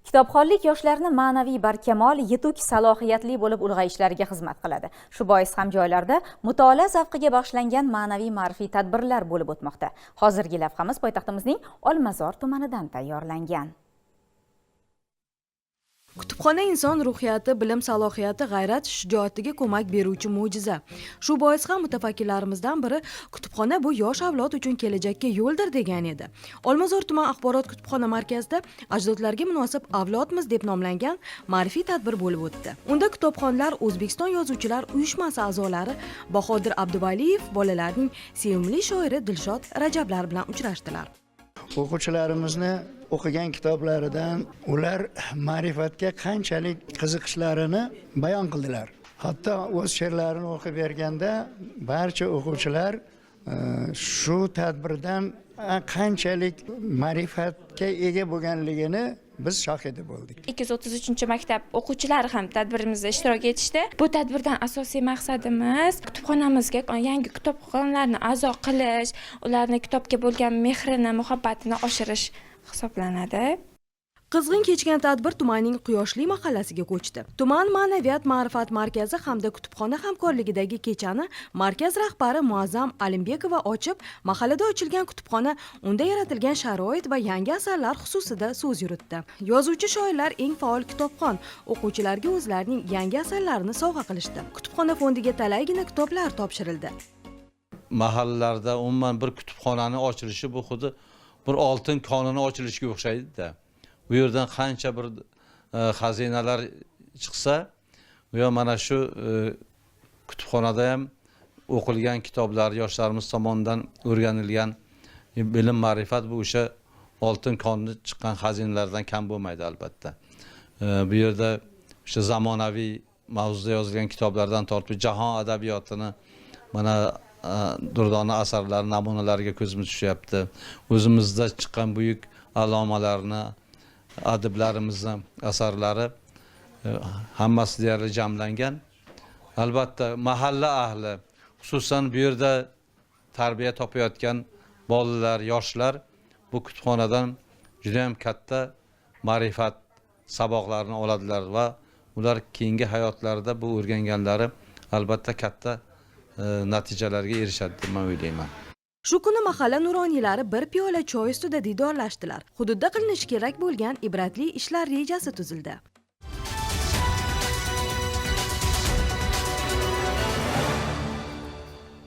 Kitobxonlik yoshlarni ma'naviy barkamol, yetuk, salohiyatli bo'lib ulg'ayishlariga xizmat qiladi. Shu bois ham joylarda mutolaa zavqiga bag'ishlangan ma'naviy ma'rifiy tadbirlar bo'lib o'tmoqda. Hozirgi lavhamiz poytaxtimizning Olmazor tumanidan tayyorlangan. Kutubxona inson ruhiyati, bilim salohiyati, g'ayrat, shijoatiga ko'mak beruvchi mo'jiza. Shu bois ham mutafakkilarimizdan biri kutubxona bu yosh avlod uchun kelajakka yo'ldir degan edi. Olmazor tuman axborot kutubxona markazida ajdodlarga munosib avlodmiz deb nomlangan ma'rifiy tadbir bo'lib o'tdi. Unda kitobxonlar O'zbekiston yozuvchilar uyushmasi a'zolari Bahodir Abduvaliyev bolalarning sevimli shoiri Dilshod Rajablar bilan uchrashdilar. O'quvchilarimizni o'qigan kitoblaridan ular ma'rifatga qanchalik qiziqishlarini bayon qildilar. Hatto o'z she'rlarini o'qib berganda barcha o'quvchilar shu tadbirdan qanchalik ma'rifatga ega bo'lganligini biz shohidi bo'ldik. 233-maktab o'quvchilari ham tadbirimizda ishtirok etishdi. Bu tadbirdan asosiy maqsadimiz kutubxonamizga yangi kitobxonlarni a'zo qilish, ularni kitobga bo'lgan mehrini, muhabbatini oshirish hisoblanadi. Qizg'in kechgan tadbir tumanning Quyoshli mahallasiga ko'chdi. Tuman ma'naviyat ma'rifat markazi hamda kutubxona hamkorligidagi kechani markaz rahbari Muazzam Alimbekova ochib, mahallada ochilgan kutubxona, unda yaratilgan sharoit va yangi asarlar xususida so'z yuritdi. Yozuvchi shoirlar eng faol kitobxon, o'quvchilarga o'zlarining yangi asarlarini sovg'a qilishdi. Kutubxona fondiga talaygina kitoblar topshirildi. Mahallalarda umuman bir kutubxonani ochilishi bu xuddi bir oltin konini ochilishiga o'xshaydi-da. Bu yerdan qancha bir xazinalar chiqsa, va mana shu kutubxonada ham o'qilgan kitoblar, yoshlarimiz tomonidan o'rganilgan bilim, ma'rifat bu o'sha oltin konni chiqqan xazinalardan kam bo'lmaydi albatta. Bu yerda o'sha zamonaviy mavzuda yozilgan kitoblardan tortib jahon adabiyotini mana Durdona asarlari namunalariga ko'zimiz tushyapti. O'zimizda chiqqan buyuk allomalarni, adiblarimizni asarlari hammasi deyarli jamlangan. Albatta mahalla ahli, xususan bu yerda tarbiya topayotgan bolalar, yoshlar bu kutubxonadan juda ham katta ma'rifat saboqlarini oladilar va ular keyingi hayotlarida bu o'rganganlari albatta katta natijalarga erishadi deb men o'ylayman. Shu kuni mahalla nuroniylari bir piyola choy ustida didorlashdilar. Hududda qilinishi kerak bo'lgan ibratli ishlar rejasi tuzildi.